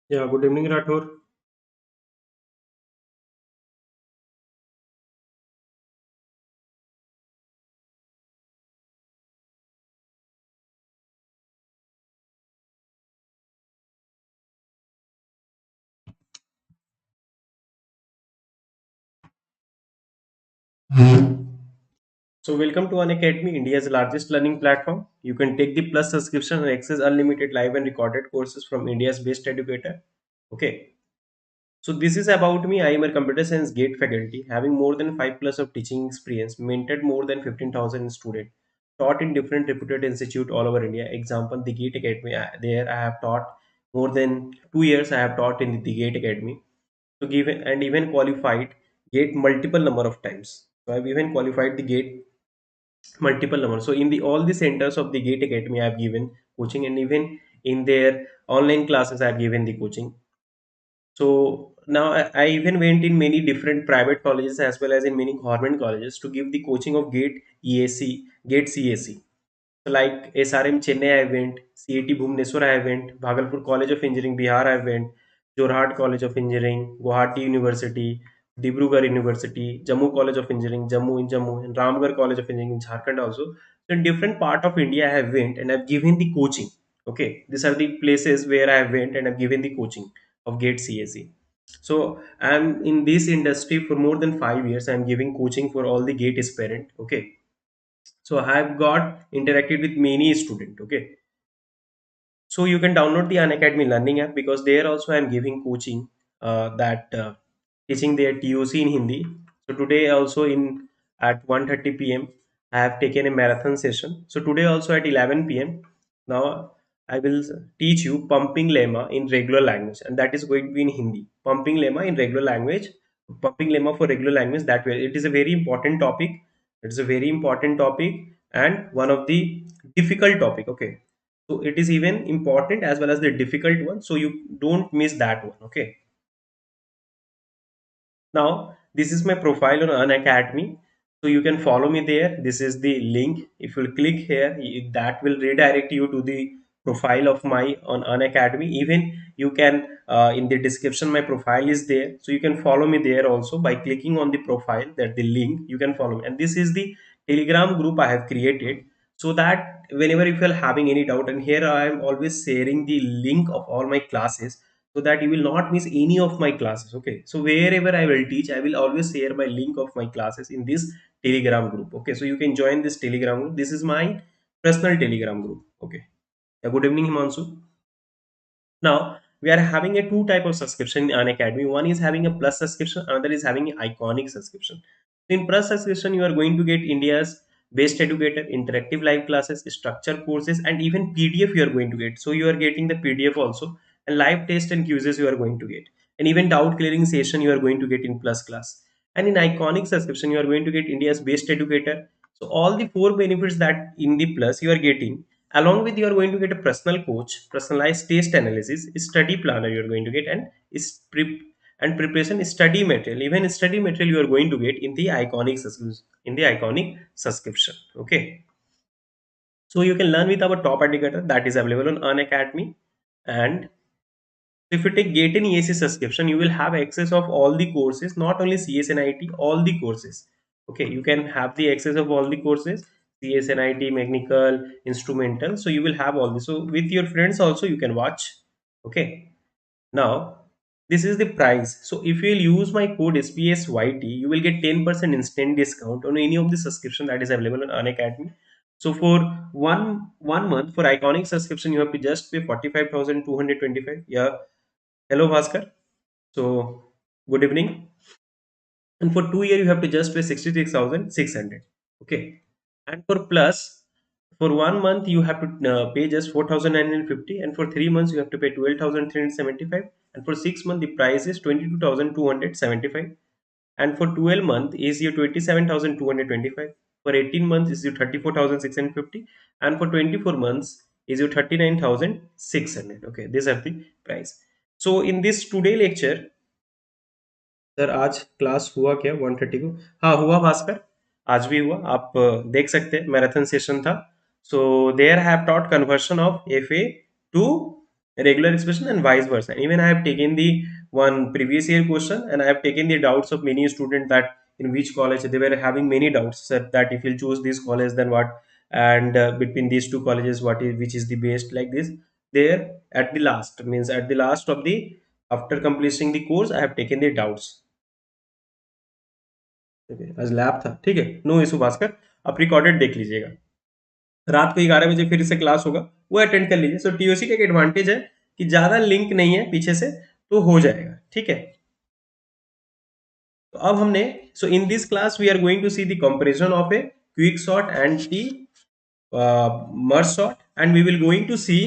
Yeah, good evening, Rathor. So, welcome to Unacademy, India's largest learning platform. You can take the Plus subscription and access unlimited live and recorded courses from India's best educator. Okay. So, this is about me. I am a computer science GATE faculty, having more than 5 plus of teaching experience, mentored more than 15,000 students, taught in different reputed institute all over India. Example, the GATE Academy. There, I have taught more than 2 years. I have taught in the GATE Academy. So, given and even qualified GATE multiple number of times. So, I've even qualified the GATE multiple numbers. So in the all the centers of the Gate Academy, I have given coaching, and even in their online classes, I have given the coaching. So now I even went in many different private colleges as well as in many government colleges to give the coaching of Gate EAC, Gate CAC. So like SRM Chennai, I went, CAT Bhubaneswar, I went, Bhagalpur College of Engineering, Bihar, I went, Jorhat College of Engineering, Guwahati University, Dibrugarh University, Jammu College of Engineering, Jammu in Jammu, and Ramgarh College of Engineering in Jharkhand also. So in different part of India, I have went and I've given the coaching. Okay, these are the places where I have went and I've given the coaching of GATE CAC. So I'm in this industry for more than 5 years. I'm giving coaching for all the GATE aspirant. Okay, so I have got interacted with many students. Okay, so you can download the Unacademy Learning app because there also I am giving coaching that teaching their TOC in Hindi. So today also in at 1:30 p.m. I have taken a marathon session. So today also at 11 p.m. Now I will teach you pumping lemma in regular language, and that is going to be in Hindi. Pumping lemma in regular language, pumping lemma for regular language. That way, it is a very important topic. It's a very important topic and one of the difficult topic. Okay, so it is even important as well as the difficult one, so you don't miss that one. Okay, now this is my profile on Unacademy, so you can follow me there. This is the link. If you click here, that will redirect you to the profile of my on Unacademy. Even you can in the description my profile is there, so you can follow me there also by clicking on the profile, that the link you can follow me. And this is the Telegram group I have created, so that whenever if you are having any doubt, and here I am always sharing the link of all my classes, so that you will not miss any of my classes. Okay, so wherever I will teach, I will always share my link of my classes in this Telegram group. Okay, so you can join this Telegram group. This is my personal Telegram group. Okay, yeah, good evening, Himanshu. Now we are having a two type of subscription in Academy. One is having a plus subscription, another is having an iconic subscription. In plus subscription, you are going to get India's best educator, interactive live classes, structured courses, and even PDF you are going to get. So you are getting the PDF also, and live test and quizzes you are going to get, and even doubt clearing session you are going to get in plus class. And in iconic subscription, you are going to get India's best educator. So all the four benefits that in the plus you are getting. Along with, you are going to get a personal coach, personalized test analysis, study planner you are going to get, and is and preparation study material. Even study material you are going to get in the iconic subscription. Okay, so you can learn with our top educator that is available on Unacademy. And if you take GATE and EAC subscription, you will have access of all the courses, not only CS and IT, all the courses. Okay, you can have the access of all the courses, CS and IT, mechanical, instrumental. So you will have all this. So with your friends also you can watch. Okay, now this is the price. So if you will use my code SPSYT, you will get 10% instant discount on any of the subscription that is available on Unacademy. So for one month for iconic subscription, you have to just pay 45,225. Yeah. Hello, Bhaskar. So, good evening. And for 2 years, you have to just pay 66,600. Okay. And for plus, for 1 month, you have to pay just 4,950. And for 3 months, you have to pay 12,375. And for 6 months, the price is 22,275. And for 12 months, is your 27,225. For 18 months, is your 34,650. And for 24 months, is your 39,600. Okay. These are the price. So, in this today lecture, sir आज class हुआ क्या 1:30 को? हाँ हुआ भास्कर, आज भी हुआ। आप देख सकते हैं मैराथन सेशन था। So there I have taught conversion of FA to regular expression and vice versa. Even I have taken the one previous year question, and I have taken the doubts of many students that in which college they were having many doubts that if you choose this college then what, and between these two colleges what is which is the best, like this. There at the last, means at the last of the, after completing the course I have taken the doubts. ठीक है, आज lab था, ठीक है, no issue Bhaskar, आप recorded देख लीजिएगा। रात को 11 बजे फिर से क्लास होगा, वो अटेंड कर लीजिए। सो टीओसी का एक एडवांटेज है कि ज्यादा लिंक नहीं है पीछे से, तो हो जाएगा, ठीक है। तो अब हमने, so in this class we are going to see the comparison of a quick sort and the merge sort, and we will going to see,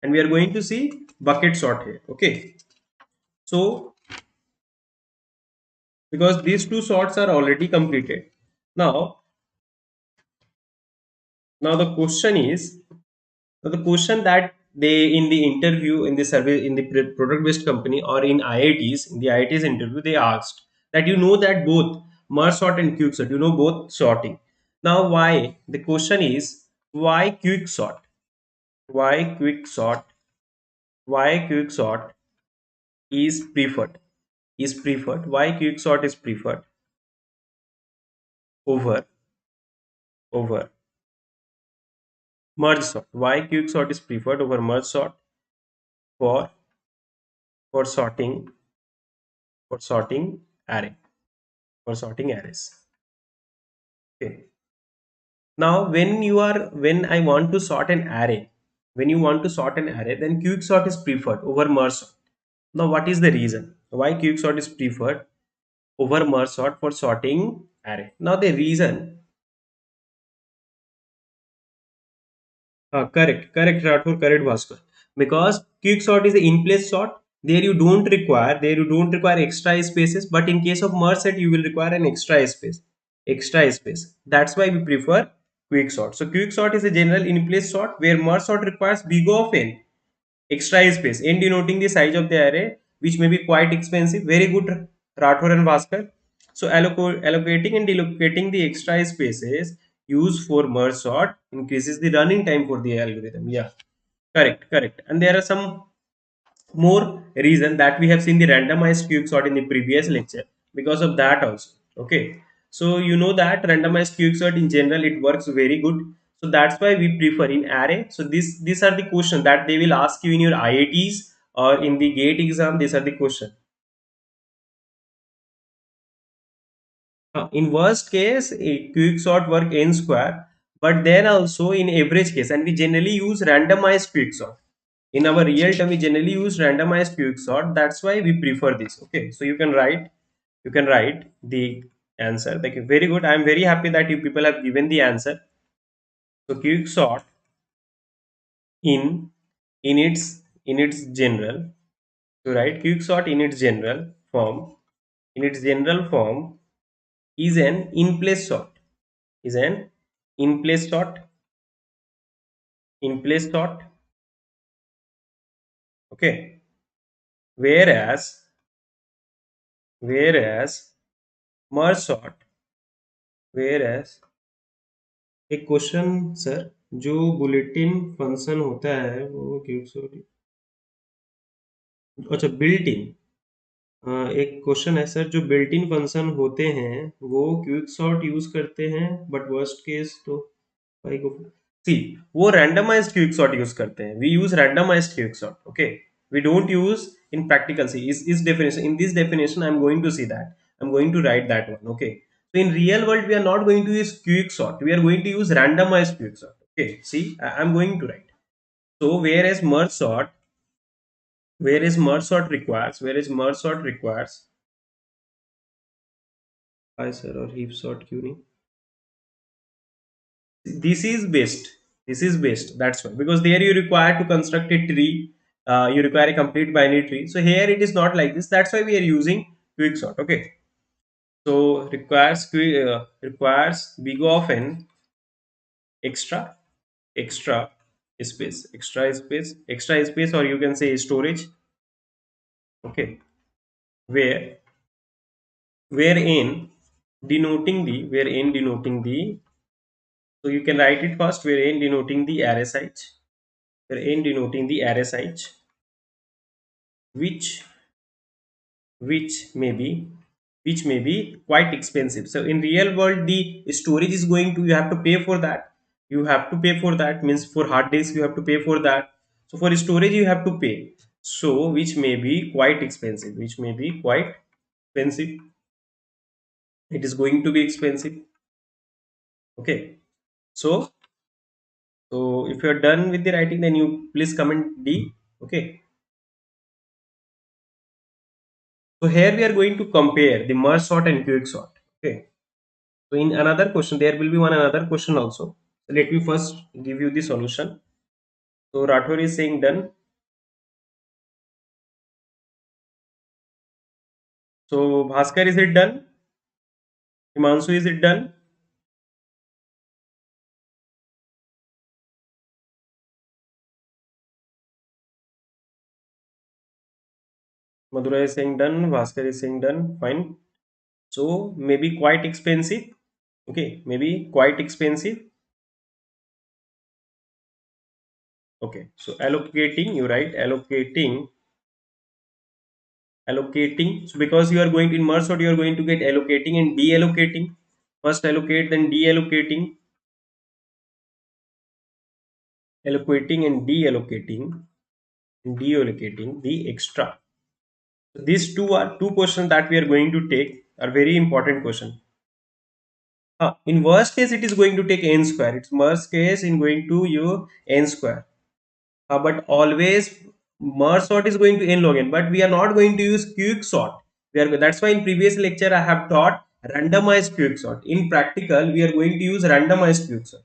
and we are going to see bucket sort here, okay? So because these two sorts are already completed, now the question is, so the question that they in the interview, in the survey, in the product based company or in IITs, in the IITs interview, they asked that you know that both merge sort and quick sort, you know both sorting. Now, why? The question is why quick sort? Why quick sort? Why quick sort is preferred? Is preferred? Why quick sort is preferred over merge sort? Why quick sort is preferred over merge sort for for sorting for sorting array? For sorting arrays. Okay. Now, when I want to sort an array, when you want to sort an array, then quicksort is preferred over merge sort. Now, what is the reason why quicksort is preferred over merge sort for sorting array? Now, the reason, correct, Rathore, correct, Bhaskar. Because quicksort is the in-place sort. There you don't require extra spaces, but in case of merge set, you will require an extra space. That's why we prefer quicksort. So quicksort is a general in-place sort where merge sort requires big of n extra space, n denoting the size of the array, which may be quite expensive. Very good, Rathore and Bhaskar. So allocating and delocating the extra spaces used for merge sort increases the running time for the algorithm. Yeah, correct. And there are some more reason that we have seen the randomized quicksort in the previous lecture because of that also, okay? So you know that randomized quicksort in general it works very good, so that's why we prefer in array. So these are the questions that they will ask you in your IITs or in the gate exam. These are the questions. In worst case a quicksort work n square, but then also in average case, and we generally use randomized quicksort. In our real time we generally use randomized quicksort, that's why we prefer this, okay? So you can write the answer. Thank you, very good. I am very happy that you people have given the answer. So quicksort in in its general, to write quicksort in its general form is an in place sort, is an in place sort, in place sort, okay? whereas whereas merge sort, whereas एक question sir, जो bulletin function होता है वो quick, अच्छा built in, एक question है sir, जो built in function होते हैं वो क्विक सॉर्ट यूज करते हैं, बट वर्स्ट केस तो भाई को सी, वो रैंडमाइज्ड क्विक सॉर्ट यूज करते हैं, we use randomised quick sort, okay? We don't use in practical see, इस definition, in this definition I am going to see that, I am going to write that one, okay? So in real world we are not going to use quick sort, we are going to use randomized quick sort, okay? See, I'm going to write. So whereas merge sort requires, hi sir, or heap sort क्यों नहीं, this is best, that's why, because there you require to construct a tree, you require a complete binary tree. So here it is not like this, that's why we are using quick sort, okay? So requires big of n extra extra extra space, or you can say storage, okay? where where n denoting the So you can write it first where n denoting the array size, where n denoting the array size, which which may be which may be quite expensive. So in real world the storage is going to, you have to pay for that, you have to pay for that, means for hard disk you have to pay for that. So for storage you have to pay, so which may be quite expensive, which may be quite expensive, it is going to be expensive. Okay, so if you are done with the writing, then you please comment D. Okay, so here we are going to compare the merge sort and quick sort. Okay, so in another question, there will be one another question also. So let me first give you the solution. So Rathore is saying done. So Bhaskar, is it done? Himanshu, is it done? Madhura is saying done. Bhaskar is saying done. Fine. So maybe quite expensive. Okay, maybe quite expensive. Okay, so allocating, you write allocating. So because you are going to in merge sort, you are going to get allocating and deallocating. First allocate, then deallocating, allocating and deallocating the extra. So these two are two questions that we are going to take, are very important question. In worst case, it is going to take n square. It's worst case in going to you n square. But always merge sort is going to n log n. But we are not going to use quick sort. That's why in previous lecture I have taught randomized quick sort. In practical, we are going to use randomized quick sort.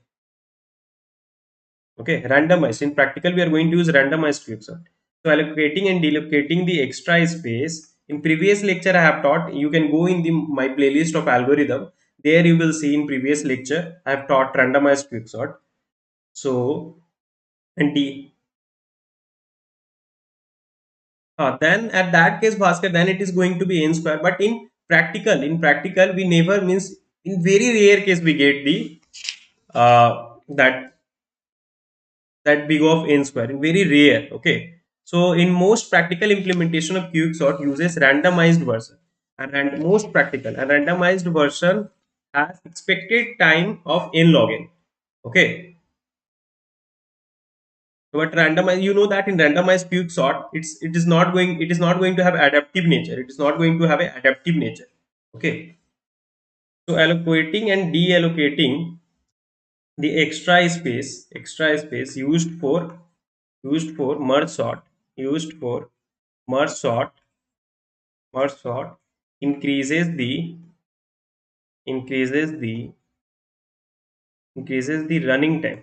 Okay, randomized. In practical, we are going to use randomized QuickSort. So allocating and delocating the extra space. In previous lecture, I have taught, you can go in the my playlist of algorithm. There you will see in previous lecture, I have taught randomized QuickSort. So, and then at that case, Bhaskar, then it is going to be n square. But in practical, we never, means in very rare case we get the that big of n square, very rare. Okay, so in most practical implementation of quicksort uses randomized version, and most practical and randomized version has expected time of n log n. Okay, but randomized, you know that in randomized quicksort, it is not going to have adaptive nature, it is not going to have an adaptive nature. Okay, so allocating and deallocating the extra space used for merge sort, used for merge sort merge sort increases the increases the increases the running time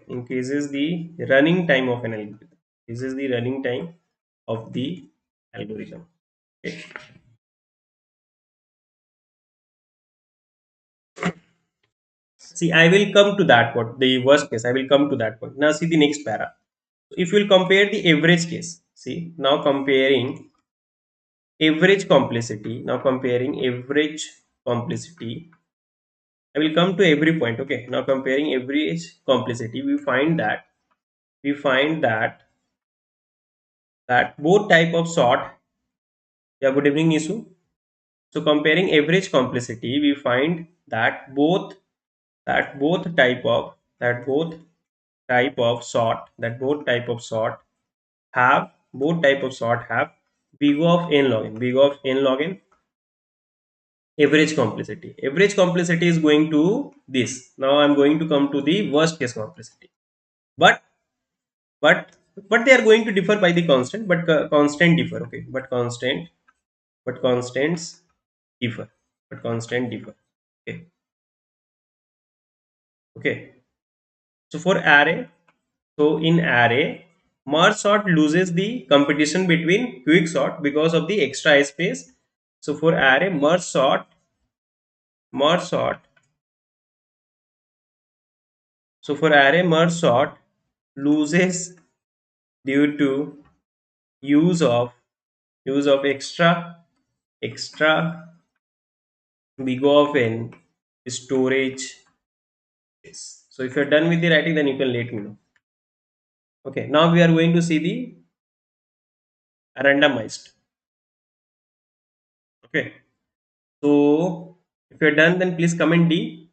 of an algorithm, increases the running time of the algorithm. Okay, see, I will come to that point, the worst case, I will come to that point. Now see the next para. If you will compare the average case, see, now comparing average complexity, I will come to every point. Okay, now comparing average complexity, we find that both type of sort. Yeah, good evening, Nisu. So comparing average complexity, we find that both type of sort have big of n log n, average complexity. Average complexity is going to this. Now I'm going to come to the worst case complexity. But but but they are going to differ by the constant, but constant differ. Okay, but constants differ, okay. Okay, so for array, so in array, merge sort loses the competition between quick sort because of the extra space. So for array, merge sort merge sort loses due to use of extra big of n storage space. So if you're done with the writing, then you can let me know. Okay, now we are going to see the randomized. Okay, so if you're done, then please comment D.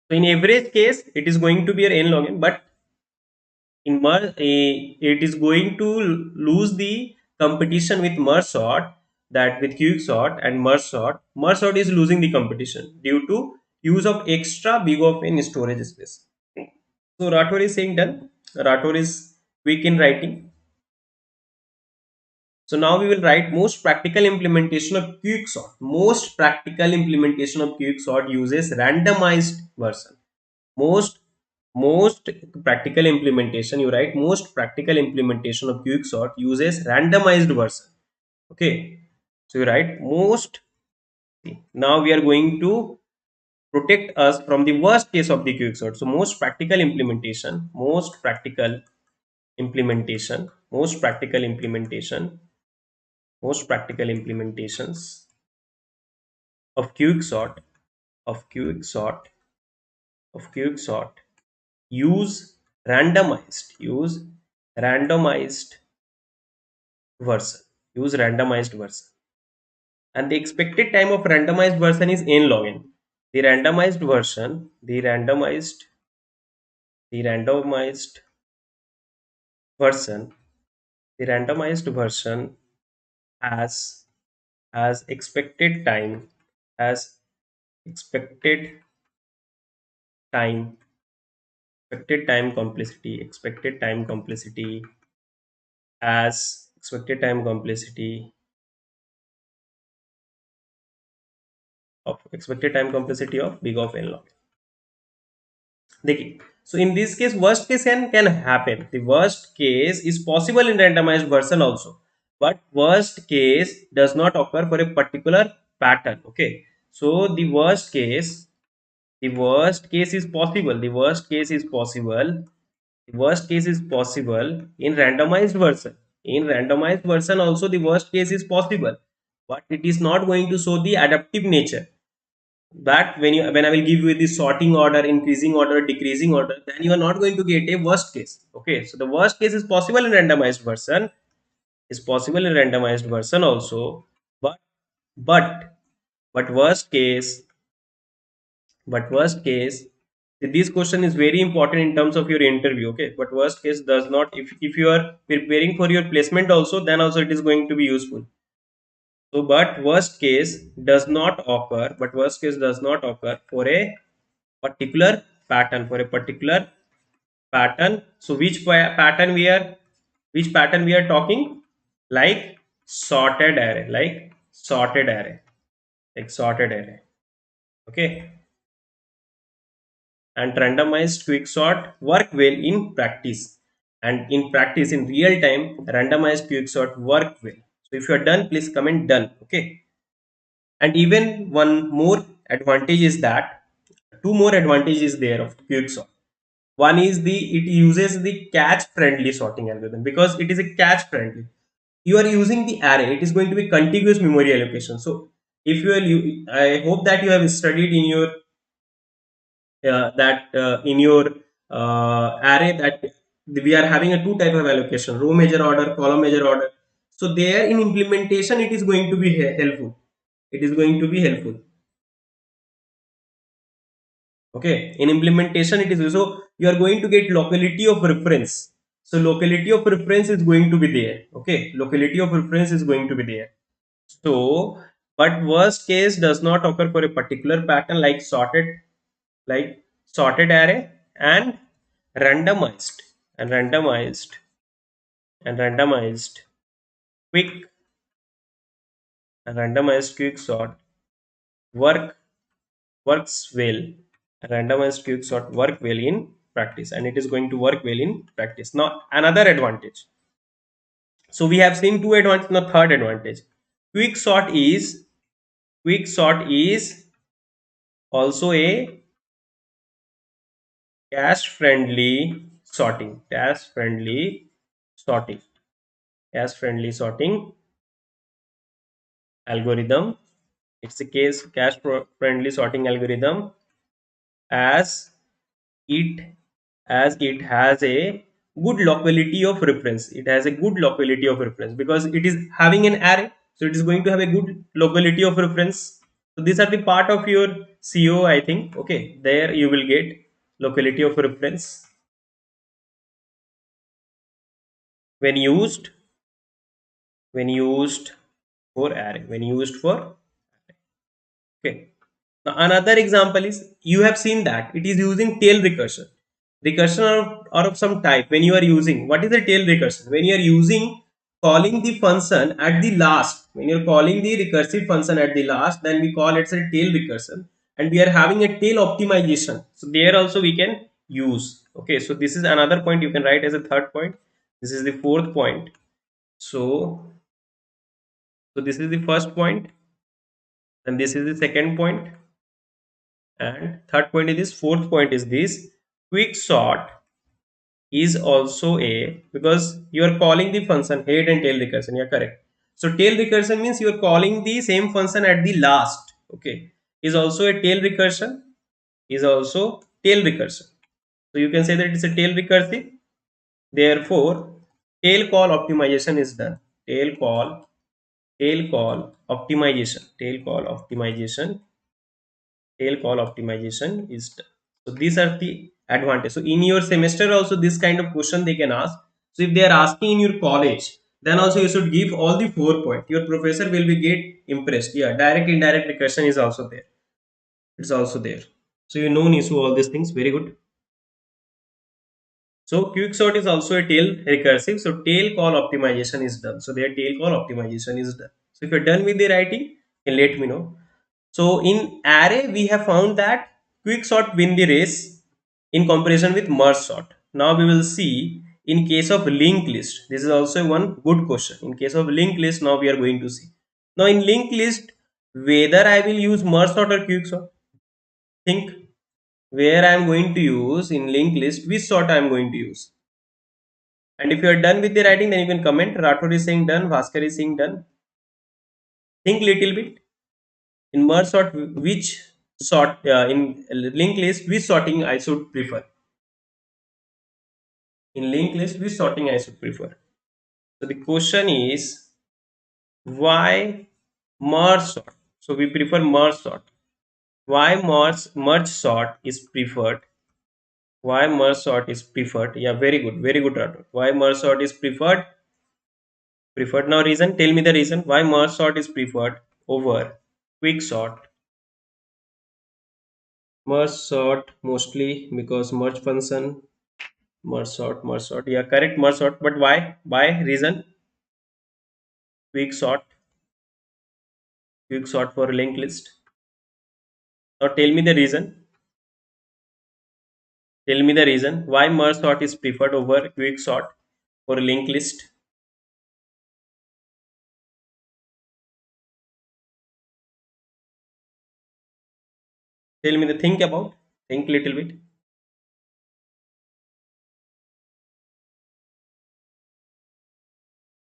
So in average case, it is going to be your n log n, but in it is going to lose the competition with merge sort, that with quick sort and merge sort. Merge sort is losing the competition due to use of extra big of n storage space. So Rathore is saying done. Rathore is quick in writing. So now we will write most practical implementation of QuickSort. Most practical implementation of QuickSort uses randomized version. Most practical implementation, you write most practical implementation of QuickSort uses randomized version. Okay, so you write most. Now we are going to protect us from the worst case of the QuickSort. So most practical implementation, most practical implementations of QuickSort of QuickSort use use randomized version randomized version, and the expected time of randomized version is n log n. The randomized version the randomized version the randomized version has expected time has expected time expected time complexity of big of n log. देखिए, so in this case worst case can happen. The worst case is possible in randomized version also, but worst case does not occur for a particular pattern. Okay, so the worst case is possible in randomized version. In randomized version also the worst case is possible, but it is not going to show the adaptive nature, that when I will give you the sorting order, increasing order, decreasing order, then you are not going to get a worst case. Okay, so the worst case is possible in randomized version, also, but but but worst case this question is very important in terms of your interview. Okay, but worst case does not, if you are preparing for your placement also, then also it is going to be useful. So but worst case does not occur for a particular pattern. So which pattern we are talking? Like sorted array, sorted array. Okay, and randomized quicksort work well in practice, and in practice in real time randomized quicksort work well. So if you are done, please comment done. Okay, and even one more advantage is that two more advantages there of quicksort. One is it uses the catch friendly sorting algorithm. Because it is a catch friendly, you are using the array, it is going to be contiguous memory allocation. So if you are I hope that you have studied in your array, that we are having a two type of allocation: row measure order, column measure order. So there in implementation it is going to be helpful. Okay, in implementation it is, so you are going to get locality of reference. So locality of reference is going to be there. Okay, locality of reference is going to be there. So but worst case does not occur for a particular pattern, like sorted array and randomized and randomized quick quick sort work works well. Randomized quick sort work well in practice, and it is going to work well in practice. Now another advantage. So we have seen two advantages. Now third advantage, quick sort is also a cache friendly sorting sorting cache friendly sorting algorithm. It's a cache friendly sorting algorithm, as it as it has a good locality of reference. It has a good locality of reference because it is having an array, so it is going to have a good locality of reference. So these are the part of your CO, I think. Okay, there you will get locality of reference when used, when used for array, when used for. Okay. Now, another example is you have seen that it is using tail recursion. Recursion are of some type. When you are using, what is the tail recursion? When you are using calling the function at the last, when you are calling the recursive function at the last, then we call it a tail recursion, and we are having a tail optimization. So there also we can use. Okay, so this is another point you can write as a third point. This is the fourth point. So, so this is the first point, and this is the second point. And third point is this, fourth point is this, quick sort is also a, because you are calling the function head and tail recursion. Yeah, correct. So tail recursion means you are calling the same function at the last. Okay, is also a tail recursion, is also tail recursion. So you can say that it's a tail recursive. Therefore, tail call optimization is done. Tail call, tail call optimization, tail call optimization, tail call optimization is done. So these are the advantage. So in your semester also this kind of question they can ask. So if they are asking in your college, then also you should give all the 4 points. Your professor will be get impressed. Yeah, direct indirect recursion is also there. It's also there. So you know Nisu all these things very good. So QuickSort is also a tail recursive. So tail call optimization is done. So their tail call optimization is done. So if you're done with the writing, then let me know. So in array, we have found that quicksort win the race in comparison with merge sort. Now we will see in case of linked list. This is also one good question. In case of linked list, now we are going to see. Now in linked list, whether I will use merge sort or quicksort. Think where I am going to use in linked list, which sort I am going to use. And if you are done with the writing, then you can comment. Rathod is saying done, Bhaskar is saying done. Think little bit. In merge sort, which sort in linked list, which sorting I should prefer? In linked list, which sorting I should prefer? So the question is why merge sort? So we prefer merge sort. Why merge sort is preferred? Why merge sort is preferred? Yeah, very good, Rathod. Why merge sort is preferred? Preferred. Now reason. Tell me the reason why merge sort is preferred over quick sort. Merge sort mostly because merge function. Merge sort. Yeah, correct, merge sort. But why? Why? Reason? Quick sort for linked list. Now tell me the reason. Tell me the reason why merge sort is preferred over quick sort for linked list. Tell me the think about. Think little bit.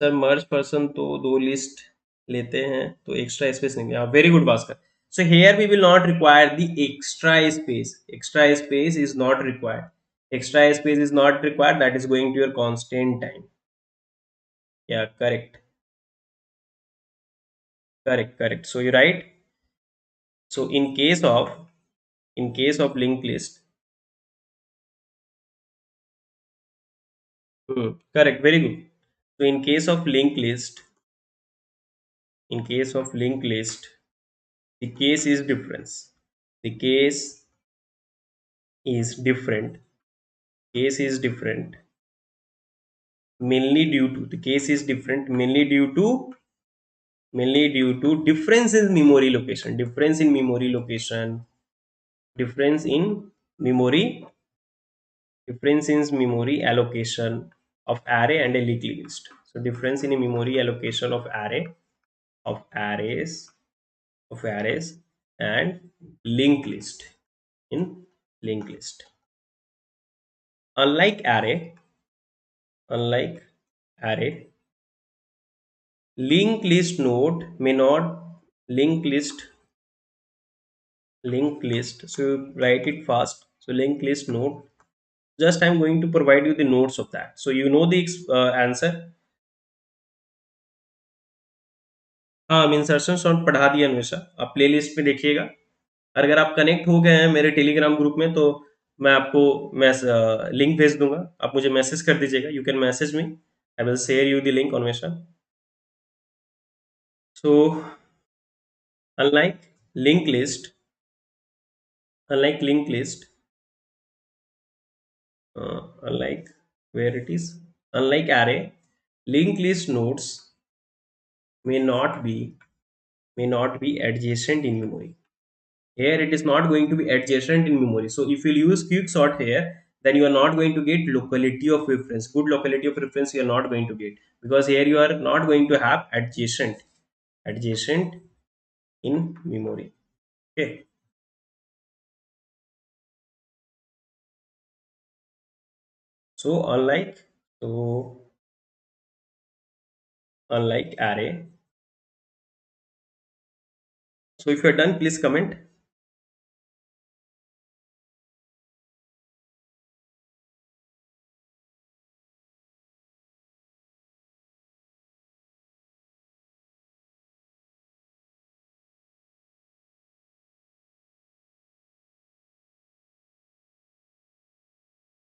Sir merge person तो दो list लेते हैं तो extra space नहीं, very good Bhaskar. So here we will not require the extra space. Extra space is not required. Extra space is not required. That is going to your constant time. Yeah, correct. Correct, correct. So you're right. So in case of linked list, correct, very good. So in case of linked list, the case is difference. The case is different. Case is different mainly due to the case is different mainly due to difference in memory location. Difference in memory location. Difference in memory difference in memory allocation of array and a linked list. So difference in memory allocation of arrays of arrays and linked list in linked list. Unlike array, unlike array, linked list node may not linked list. So you write it fast. So linked list node, just I'm going to provide you the notes of that, so you know the answer. हाँ, हम insertion sort पढ़ा दिया हमेशा, आप playlist में देखिएगा। अगर आप कनेक्ट हो गए हैं मेरे टेलीग्राम ग्रुप में, तो मैं आपको लिंक भेज दूंगा, आप मुझे मैसेज कर दीजिएगा, you can message me, I will share you the link on मेशा। सो unlike linked list unlike linked list unlike where it is unlike array, linked list nodes may not be adjacent in memory. Here it is not going to be adjacent in memory. So if you use quick sort here, then you are not going to get locality of reference. Good locality of reference you are not going to get, because here you are not going to have adjacent in memory. Okay. So unlike array. So if you're done, please comment.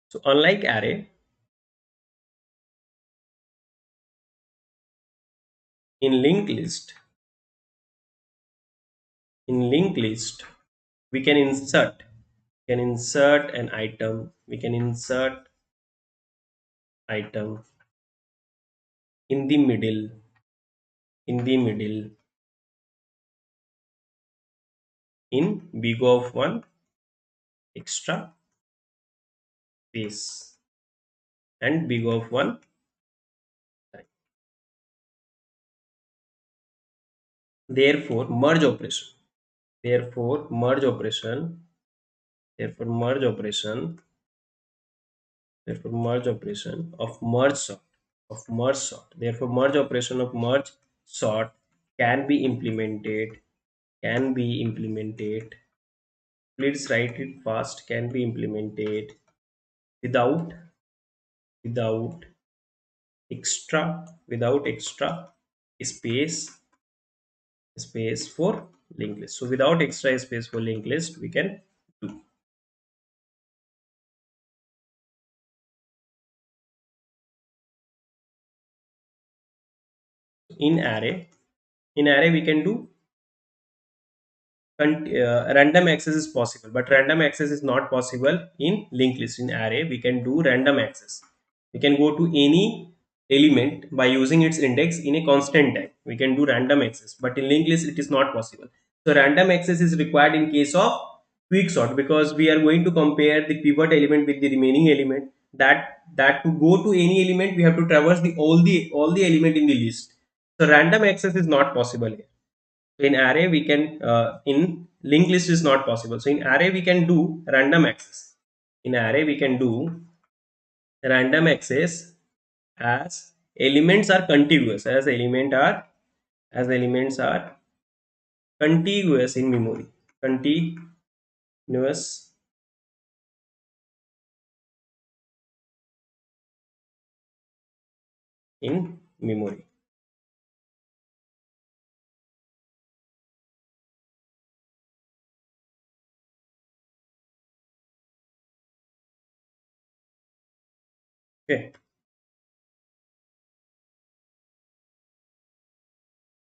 So unlike array, in linked list, we can insert an item. We can insert item in the middle, in the middle, in big of one extra space and big of one time. Therefore, merge operation. Therefore, merge operation. Therefore, merge operation. Therefore, merge operation of merge sort. Therefore, merge operation of merge sort can be implemented. Can be implemented. Please write it fast. Can be implemented without without extra space for linked list. So without extra space for linked list, we can do. In array, we can do random access is possible, but random access is not possible in linked list. In array, we can do random access. We can go to any element by using its index in a constant time. We can do random access, but in linked list it is not possible. So random access is required in case of quick sort, because we are going to compare the pivot element with the remaining element. That to go to any element, we have to traverse the all the element in the list. So random access is not possible here. In array we can in linked list is not possible. So in array we can do random access. In array we can do random access as elements are contiguous, as elements are contiguous in memory, continuous in memory. Okay,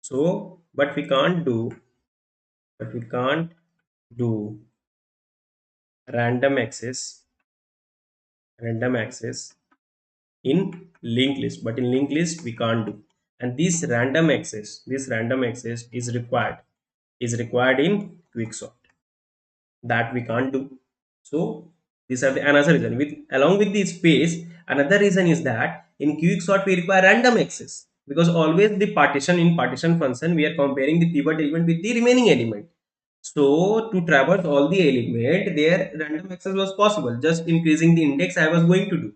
so but we can't do random access in linked list, but in linked list we can't do. And this random access is required in quicksort, that we can't do. So these are the another reason. With along with the space, another reason is that in quicksort we require random access, because always the partition, in partition function we are comparing the pivot element with the remaining element. So to traverse all the element, there random access was possible. Just increasing the index I was going to do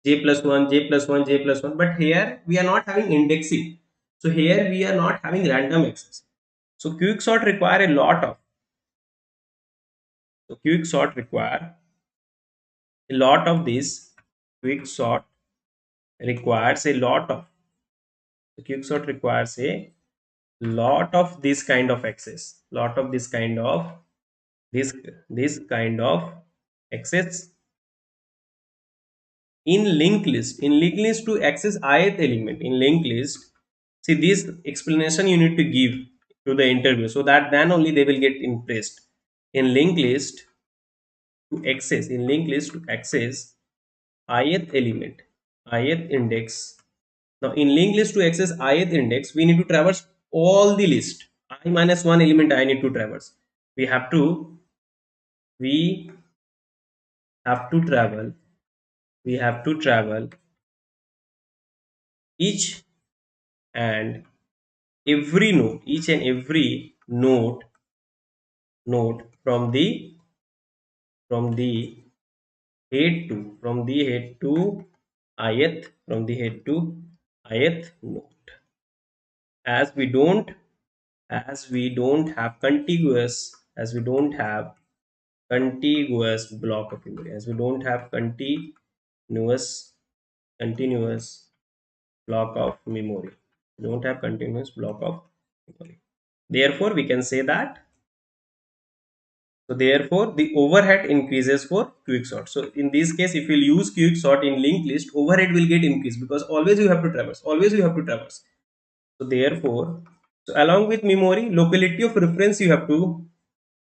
j plus 1, j plus 1, j plus 1. But here we are not having indexing. So here we are not having random access. So quicksort require a lot of. So quicksort require A lot of this quick sort requires a lot of quick sort requires a lot of this kind of access, lot of this this kind of access in linked list. In linked list, to access ith element in linked list, see this explanation you need to give to the interview, so that then only they will get impressed. In linked list, to access ith element, ith index. Now in linked list, to access ith index, we need to traverse all the list. I minus one element I need to traverse. We have to we have to travel we have to travel each and every node from the head to ith node. As we don't as we don't have contiguous block of memory, as we don't have continuous block of memory, we don't have continuous block of memory. Therefore we can say that, so therefore the overhead increases for quicksort. So in this case, if we'll use quicksort in linked list, overhead will get increased, because always you have to traverse. So therefore, so along with memory, locality of reference you have to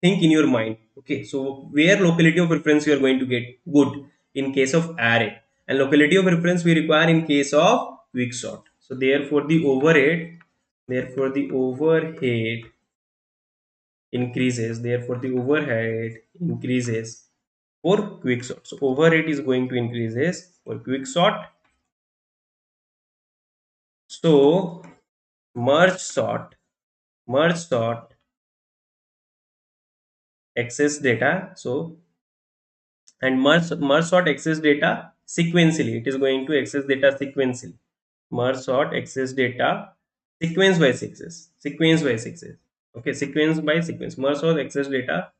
think in your mind. Okay, so where locality of reference you are going to get good in case of array, and locality of reference we require in case of quicksort. So therefore the overhead increases for quicksort. So overhead is going to increases for quicksort. So merge sort access data. So, and merge sort access data sequentially. It is going to access data sequentially. Merge sort access data sequence by access. Okay, sequence by sequence. Merge sort access data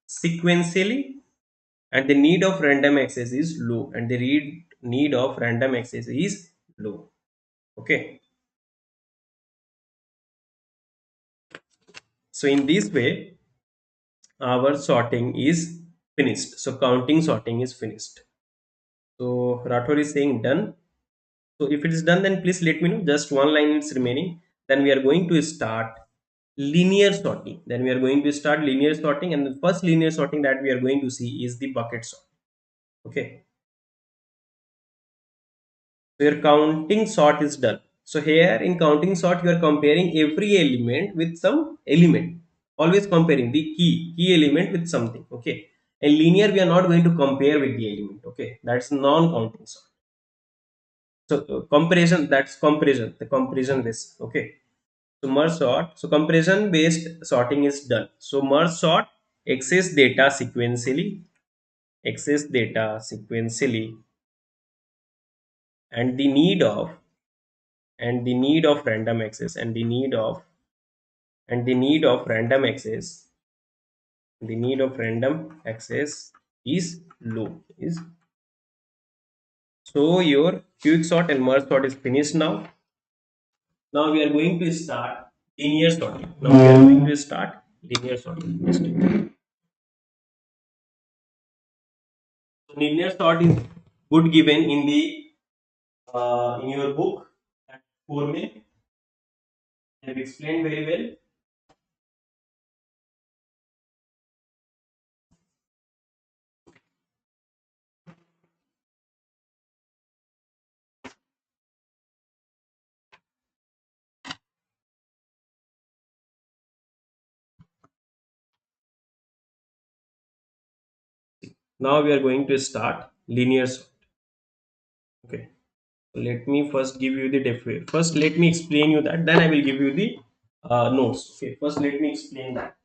sequentially, and the need of random access is low, and the need of random access is low. Okay, so in this way our sorting is finished. So counting sorting is finished. So Rathore is saying done. So if it is done, then please let me know. Just one line is remaining, then we are going to start linear sorting. And the first linear sorting that we are going to see is the bucket sort. Okay, so your counting sort is done. So here in counting sort, you are comparing every element with some element, always comparing the key element with something. Okay, and linear we are not going to compare with the element. Okay, that's non-counting sort. So comparison, that's comparison, the comparison based. Okay, so merge sort, so comparison based sorting is done. So merge sort access data sequentially, and the need of random access, and the need of random access is low. Is So your quick sort and merge sort is finished now. Now we are going to start linear sorting. So linear sort is good given in the in your book at 4 minutes. I have explained very well. Now we are going to start linear sort. Okay. So let me first give you the definition. First, let me explain you that. Then I will give you the notes. Okay. First, let me explain that.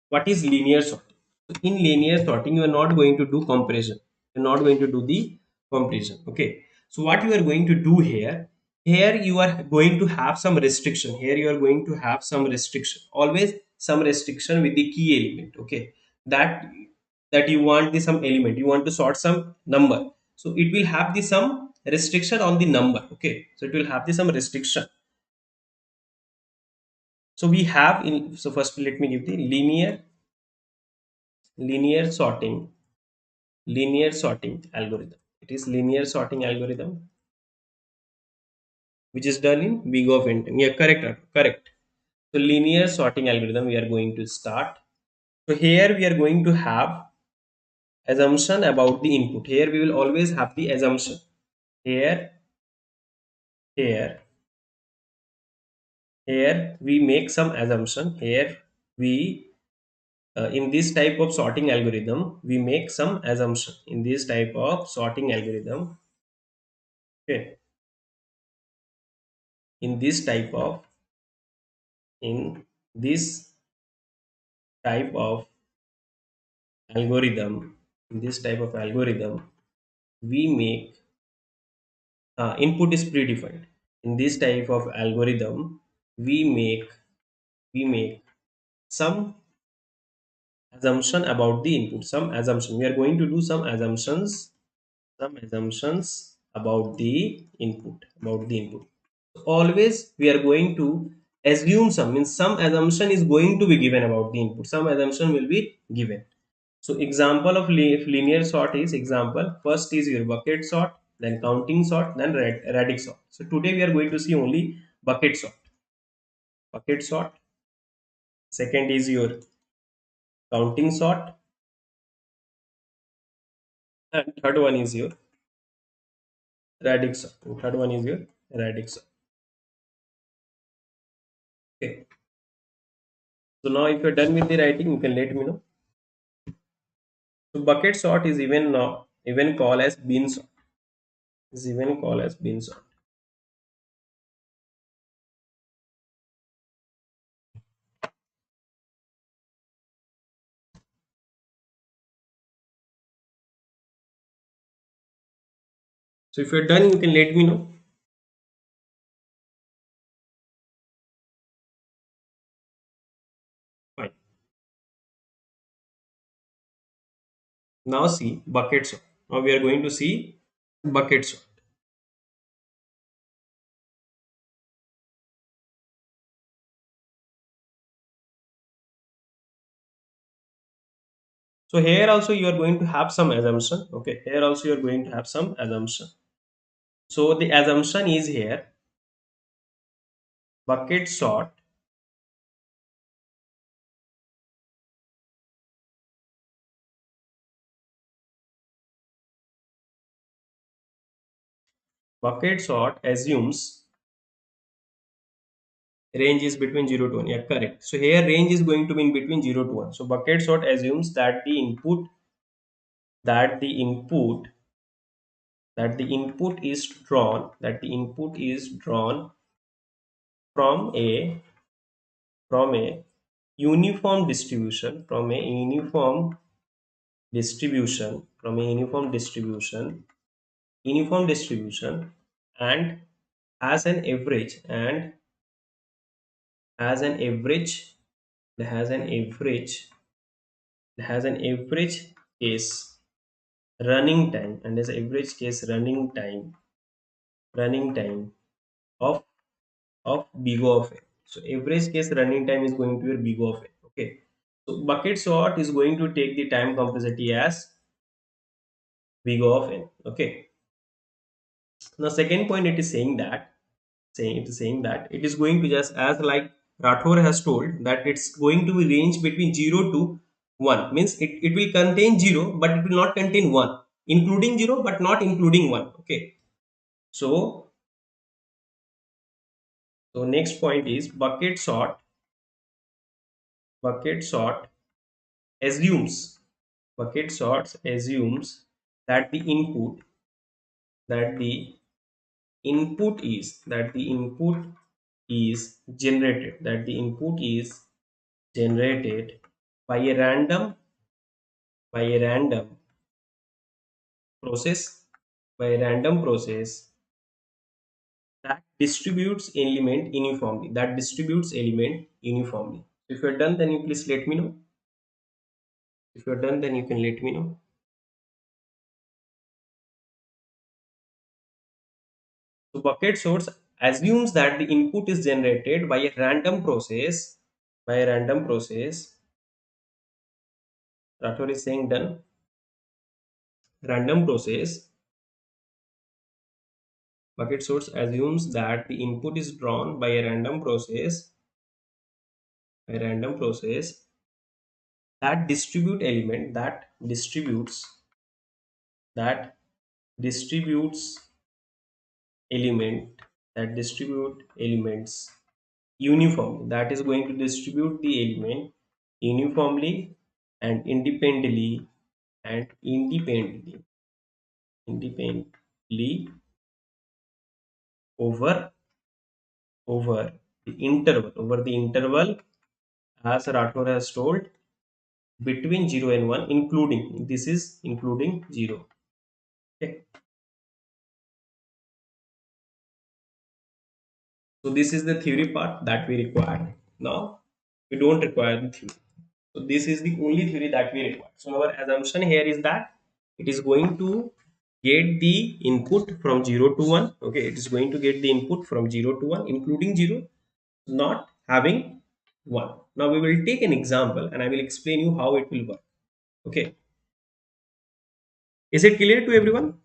What is linear sorting? So in linear sorting, you are not going to do comparison. You're not going to do the comparison. Okay. So what you are going to do here? Here you are going to have some restriction. Always some restriction with the key element. Okay. That that you want the some element, you want to sort some number, so it will have the some restriction on the number. Okay, so it will have the some restriction. So we have in, so first let me give the linear sorting, linear sorting algorithm. It is linear sorting algorithm which is done in big of n time. Yeah, correct, correct. So linear sorting algorithm we are going to start. So here we are going to have assumption about the input. Here we will always have the assumption. Here, here, here we make some assumption. Here we in this type of sorting algorithm we make some assumption. In this type of sorting algorithm, okay, in this type of in this type of algorithm, in this type of algorithm we make input is predefined. In this type of algorithm we make some assumption about the input, some assumption, we are going to do some assumptions, some assumptions about the input, about the input. So always we are going to assume some, means some assumption is going to be given about the input, some assumption will be given. So example of linear sort is, example first is your bucket sort, then counting sort, then radix sort. So today we are going to see only bucket sort, bucket sort. Second is your counting sort, and third one is your radix sort. Third one is your radix sort. Okay. So now if you're done with the writing, you can let me know. So bucket sort is even called as bin sort. Is even called as bin sort. So if you're done, you can let me know. Fine. Now see bucket sort. Now we are going to see bucket sort. So here also you are going to have some assumption. Okay, here also you are going to have some assumption. So the assumption is here bucket sort, bucket sort assumes range is between 0 to 1. Yeah, correct. So here range is going to be in between 0 to 1. So bucket sort assumes that the input, that the input that the input is drawn from a uniform distribution, from a uniform distribution, and has an average, and has an average has an average has an average case running time, and has average case running time of big O of a. So average case running time is going to be big O of a. Okay, so bucket sort is going to take the time complexity as big O of n. Okay, now second point, it is saying that, it is going to just, as like Rathore has told, that it's going to be range between 0 to 1, means it will contain 0 but it will not contain 1, including 0 but not including 1. Okay, so next point is bucket sort assumes bucket sorts assumes that the input, that the input is generated, by a random, by a random process, that distributes element uniformly, if you're done, then you please let me know. If you're done, then you can let me know. So bucket source assumes that the input is generated by a random process. By a random process. Rathore is saying done. Random process. Bucket source assumes that the input is drawn by a random process. A random process that that distributes element that distribute elements uniformly, that is going to distribute the element uniformly and independently over over the interval as Rathore has told between 0 and 1, including, this is including 0. Okay, so this is the theory part that we require. Now we don't require the theory. So this is the only theory that we require. So our assumption here is that it is going to get the input from 0 to 1. Okay, it is going to get the input from 0 to 1, including 0, not having 1. Now we will take an example and I will explain you how it will work. Okay, is it clear to everyone?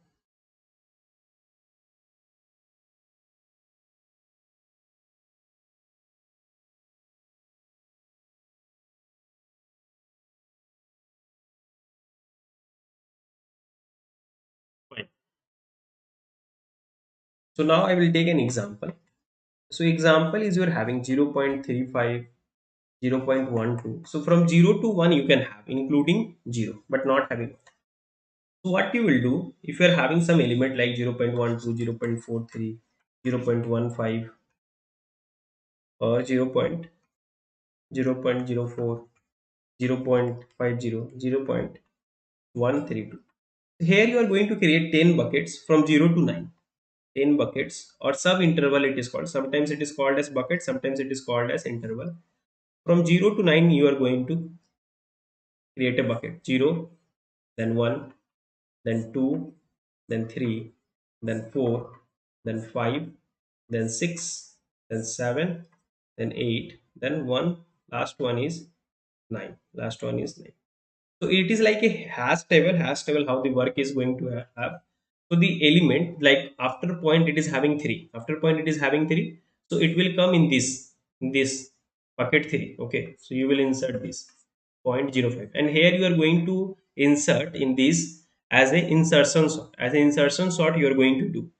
Fine. So now I will take an example. So example is you're having 0.35, 0.12. So from 0 to 1 you can have including 0 but not having. So what you will do if you are having some element like 0.12, 0.43, 0.15 or 0.04, 0.50, 0.132. Here you are going to create 10 buckets from 0 to 9. 10 buckets or sub interval it is called. Sometimes it is called as bucket, sometimes it is called as interval. From 0 to 9 you are going to create a bucket. 0, then 1, then 2, then 3, then 4, then 5, then 6, then 7, then 8, then 1, last one is 9. Last one is 9. So it is like a hash table how the work is going to have. So the element, like after point it is having 3. After point it is having 3. So it will come in this bucket 3. Okay. So you will insert this 0.05 and here you are going to insert in this as a insertion sort. As an insertion sort you are going to do.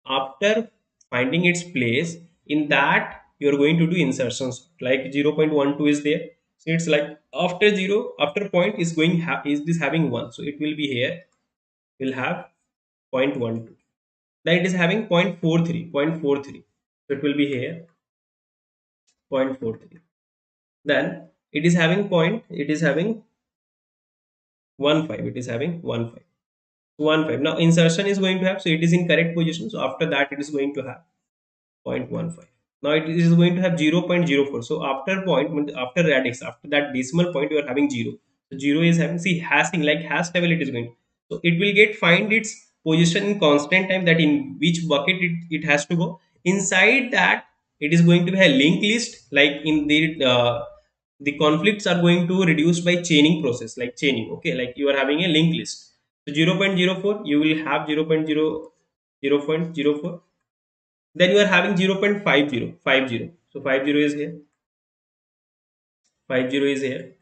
After finding its place, in that you are going to do insertions like 0.12 is there. So it's like after 0, after point is going is this having 1. So it will be here, will have 0.12. Then it is having 0.43. So it will be here 0.43. Then it is having point, it is having 1.5. It is having 1.5. 1.5. Now insertion is going to have, so it is in correct position. So after that it is going to have 0.15. Now it is going to have 0.04. So after point, after radix, after that decimal point, you are having 0. So 0 is having, see, hashing, like hash table it is going. So it will get find its position in constant time, that in which bucket it has to go. Inside that it is going to be a linked list, like in the conflicts are going to reduce by chaining process, like chaining. Okay, like you are having a linked list. So 0.04 you will have 0.04. Then you are having 0.50. So 50 is here. 50 is here.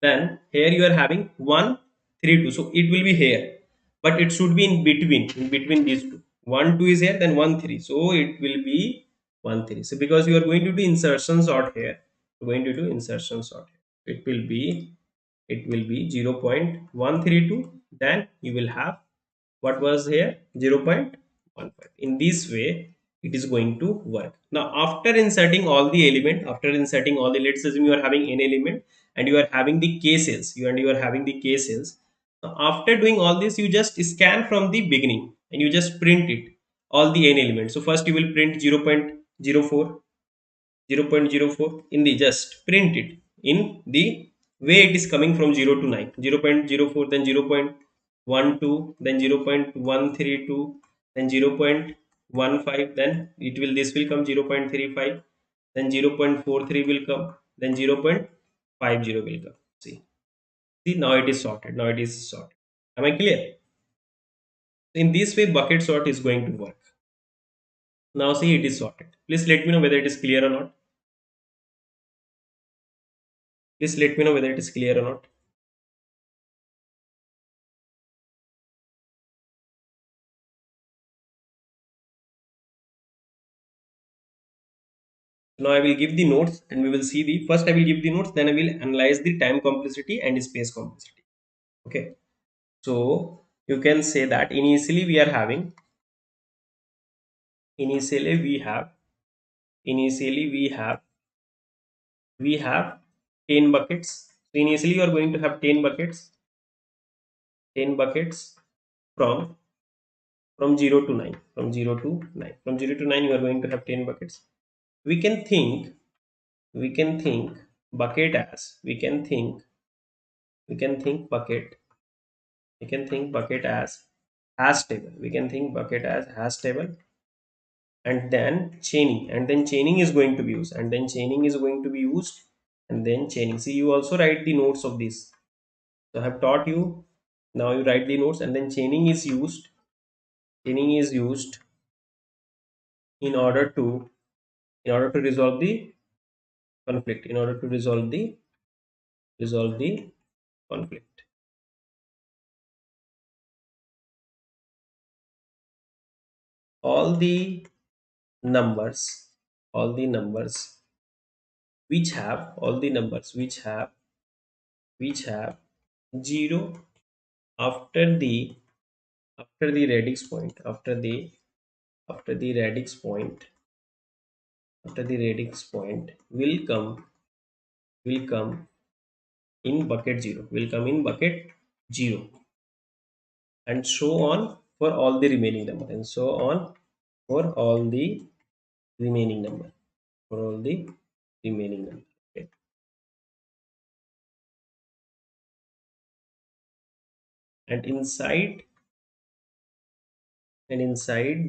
Then here you are having 132. So it will be here. But it should be in between these two. 1, 2 is here, then 1, 3. So it will be 1, 3. So because you are going to do insertion sort here. You're going to do insertion sort here. It will be 0.132. Then you will have what was here 0.15. In this way it is going to work. Now after inserting all the element, let's assume you are having n element and you are having the k cells, you are having the k cells. Now after doing all this you just scan from the beginning and you just print it, all the n elements. So first you will print 0.04, 0.04 in the, just print it in the way it is coming from 0 to 9, 0.04, then 0.12, then 0.132, then 0.15, then it will this will come 0.35, then 0.43 will come, then 0.50 will come. See, now it is sorted, now it is sorted. Am I clear? In this way bucket sort is going to work. Now see, it is sorted. Please let me know whether it is clear or not. Please let me know whether it is clear or not. Now I will give the notes and we will see the first I will give the notes, then I will analyze the time complexity and space complexity. Okay. So you can say that initially we are having initially we have initially we have 10 buckets. So initially you are going to have 10 buckets from 0 to 9, from 0 to 9 you are going to have 10 buckets. We can think we can think bucket as we can think bucket we can think bucket as hash table. We can think bucket as hash table, and then chaining is going to be used, and then chaining is going to be used, and then chaining. See, you also write the notes of this. So I have taught you. Now you write the notes, and then chaining is used. Chaining is used in order to resolve the conflict. In order to resolve the conflict. All the numbers, all the numbers which have 0 after the radix point, after the radix point will come in bucket 0, will come in bucket 0, and so on for all the remaining number, and so on for all the remaining number, for all the remaining number. Okay. And inside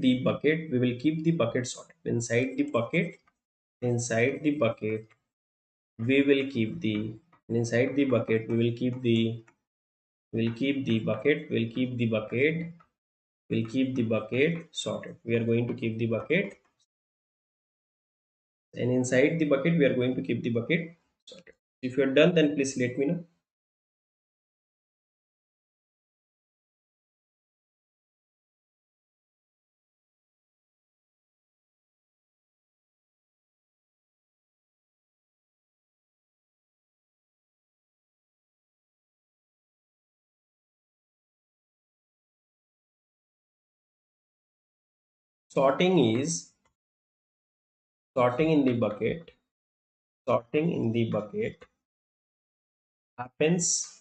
the bucket we will keep the bucket sorted. Inside the bucket we will keep the inside the bucket we will keep the we'll keep the bucket we'll keep the bucket we'll keep the bucket sorted. We are going to keep the bucket, and inside the bucket we are going to keep the bucket sorted. If you are done, then please let me know. sorting is sorting in the bucket sorting in the bucket happens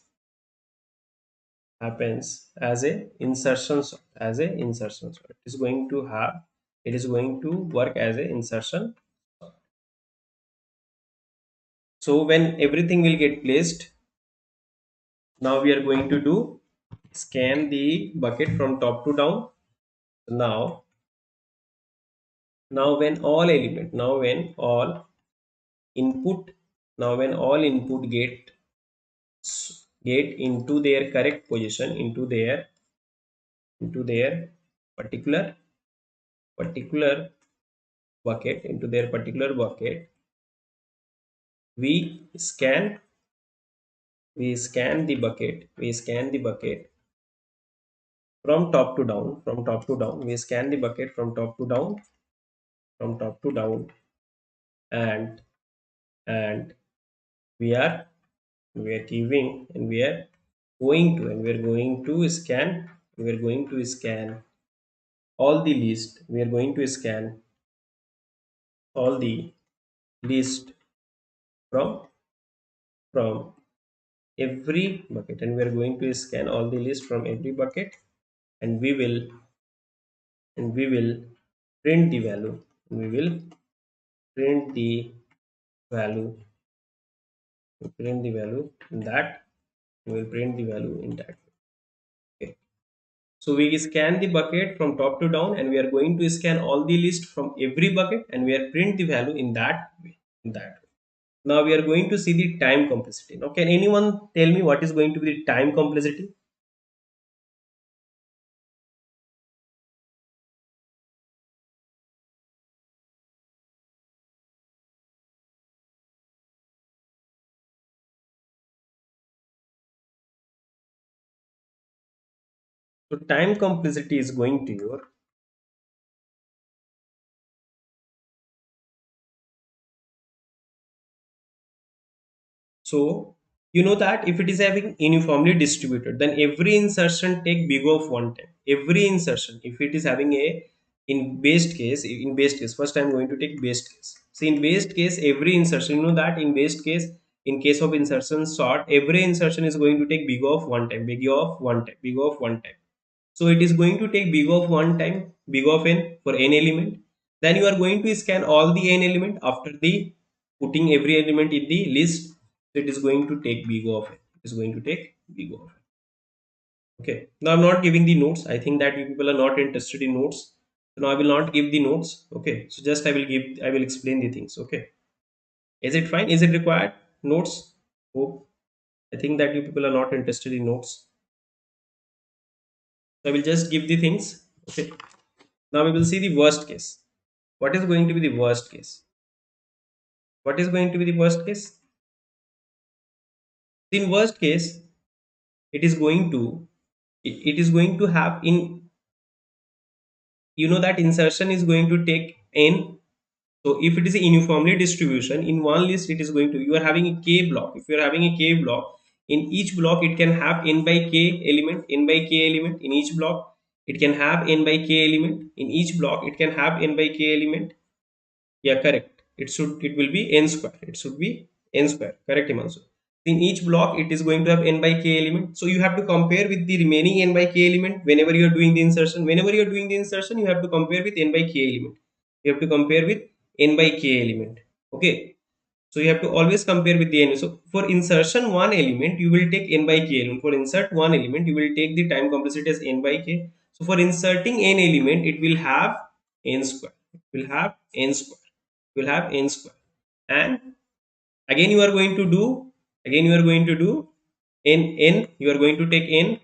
as a insertion sort, it is going to work as a insertion sort. So when everything will get placed, now we are going to do scan the bucket from top to down. Now when all element input when all input get into their correct position, into their particular bucket, we scan we scan the bucket from top to down, we scan the bucket from top to down, and we are giving, and we are going to scan, all the list. We are going to scan all the list from from every bucket, and we are going to scan all the list from every bucket, and we will print the value, we will print the value we print the value in that, we will print the value in that. Okay. So we scan the bucket from top to down, and we are going to scan all the list from every bucket, and we are print the value in that way. In that way. Now we are going to see the time complexity. Now, can anyone tell me what is going to be the time complexity? So time complexity is going to your, so you know that if it is having uniformly distributed, then every insertion take big of one time. Every insertion, if it is having a, in base case, first I'm going to take base case. So in base case, every insertion, you know that in base case, in case of insertion sort, every insertion is going to take big of one time, big of one time, big of one time. So it is going to take big of one time, big of n for n element. Then you are going to scan all the n element after the putting every element in the list. So it is going to take big of n. It is going to take big of n. Okay. Now I'm not giving the notes. I think that you people are not interested in notes. So now I will not give the notes. Okay. So just I will explain the things. Okay. Is it fine? Is it required? Notes? Hope. I think that you people are not interested in notes. So I will just give the things. Okay. Now we will see the worst case. What is going to be the worst case? What is going to be the worst case? In worst case, it is going to, it is going to have in, you know that insertion is going to take n. So if it is a uniformly distribution in one list, it is going to, you are having a k block. If you are having a k block, in each block it can have n by k element, n by k element in each block. It can have n by k element in each block. It can have n by k element. Yeah, correct. It will be n square. It should be n square. Correct, Himanshu. In each block, it is going to have n by k element. So you have to compare with the remaining n by k element whenever you are doing the insertion. Whenever you are doing the insertion, you have to compare with n by k element. You have to compare with n by k element. Okay. So you have to always compare with the n. So for insertion one element, you will take n by k element. For insert one element, you will take the time complexity as n by k. So for inserting n element, it will have n square. It will have n square. It will have n square. And again you are going to do, again you are going to do n. You are going to take n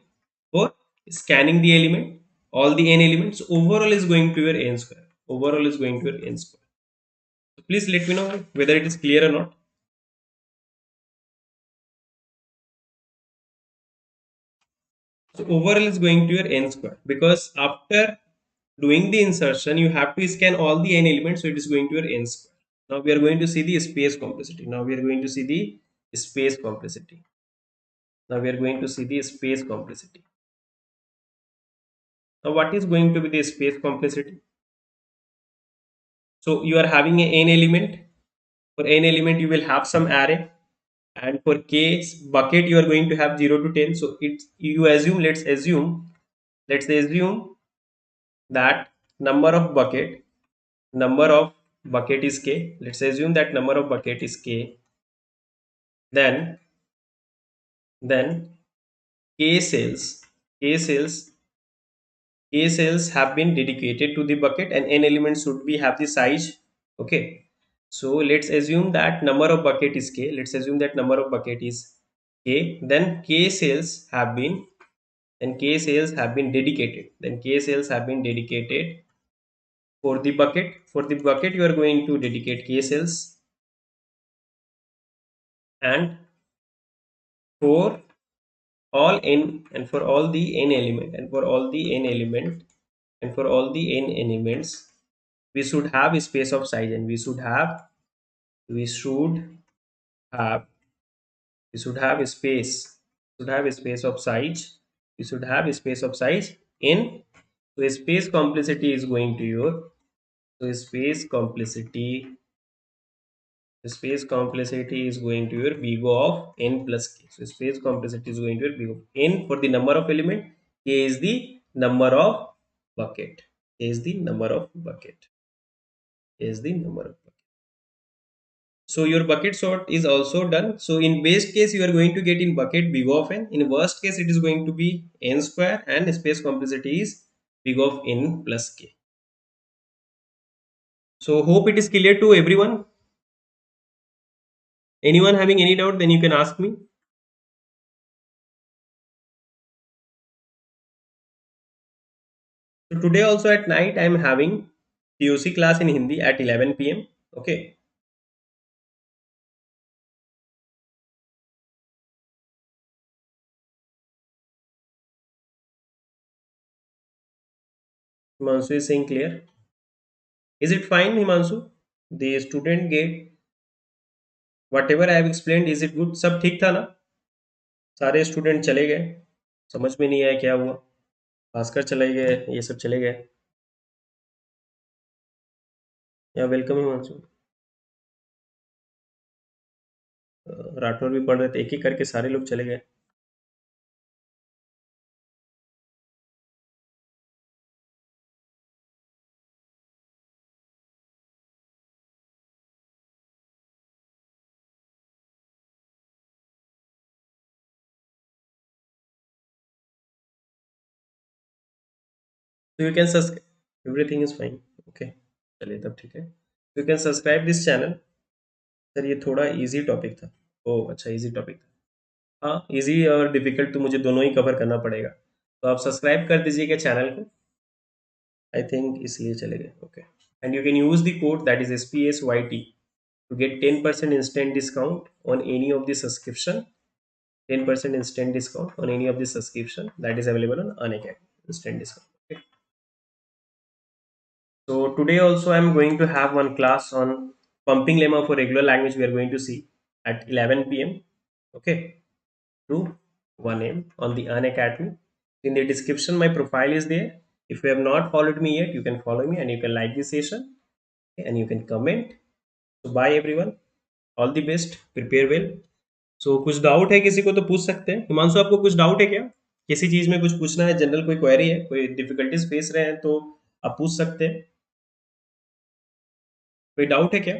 for scanning the element, all the n elements. Overall is going to your n square. Overall is going to your n square. So please let me know whether it is clear or not. So overall is going to your n square, because after doing the insertion, you have to scan all the n elements, so it is going to your n square. Now we are going to see the space complexity. Now we are going to see the space complexity. Now we are going to see the space complexity. Now what is going to be the space complexity? So you are having a n element. For n element, you will have some array, and for k bucket, you are going to have 0 to 10. So it, you assume, let's assume that number of bucket, number of bucket is k. Let's assume that number of bucket is k. Then k cells, k cells, k cells have been dedicated to the bucket, and n elements should be have the size. Okay. So let's assume that number of bucket is k. Let's assume that number of bucket is k. Then k cells have been, dedicated. Then k cells have been dedicated for the bucket. For the bucket, you are going to dedicate k cells, and for all n, and for all the n element, and for all the n element, and for all the n elements, we should have a space of size, and we have should have a space, should have a space of size, we should have a space of size n. So a space complexity is going to your, so a space complexity, the space complexity is going to your big of n plus k. So space complexity is going to your big of n for the number of element, k is the number of bucket, k is the number of bucket, k is the number of bucket. So your bucket sort is also done. So in best case, you are going to get in bucket big of n. In worst case, it is going to be n square and space complexity is big of n plus k. So hope it is clear to everyone. Anyone having any doubt, then you can ask me. So today also at night, I am having POC class in Hindi at 11 p.m. Okay. Himanshu is saying clear. Is it fine, Himanshu? The student gate, whatever I have explained, is it good? सब ठीक था ना? सारे student चले गए, समझ में नहीं आया क्या हुआ. भास्कर चले गए, ये सब चले गए. या वेलकम हिमांशु. राठौर भी पढ़ रहे थे, एक एक करके सारे लोग चले गए. तो you can subscribe, everything is fine. Okay, चलिए तब ठीक है. You can subscribe this channel. Sir ये थोड़ा इजी टॉपिक था. ओह अच्छा, इजी टॉपिक था. हाँ, इजी और डिफिकल्ट तो मुझे दोनों ही कवर करना पड़ेगा. तो आप सब्सक्राइब कर दीजिएगा चैनल को. आई थिंक इसलिए चले गए. Okay. And you can use the code that is SPSYT to get 10% instant discount on any of the subscription. 10% instant discount on any of the subscription that is available on Unacademy. Instant discount. Okay. So today also I am going to have one class on pumping lemma for regular language. We are going to see at 11 p.m. Okay, to 1 a.m. on the Unacademy. In the description, my profile is there. If you have not followed me yet, you can follow me and you can like this session, okay, and you can comment. So bye everyone. All the best. Prepare well. So कुछ doubt है किसी को तो पूछ सकते हैं. हिमांशु आपको कुछ डाउट है क्या? किसी चीज में कुछ पूछना है, जनरल कोई क्वेरी है, कोई डिफिकल्टीज फेस रहे हैं तो आप पूछ सकते हैं. कोई डाउट है क्या?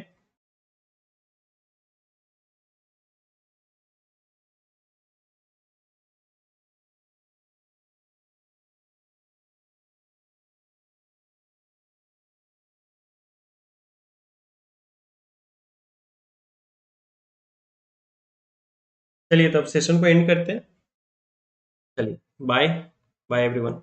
चलिए तब सेशन को एंड करते हैं. चलिए बाय. Bye everyone.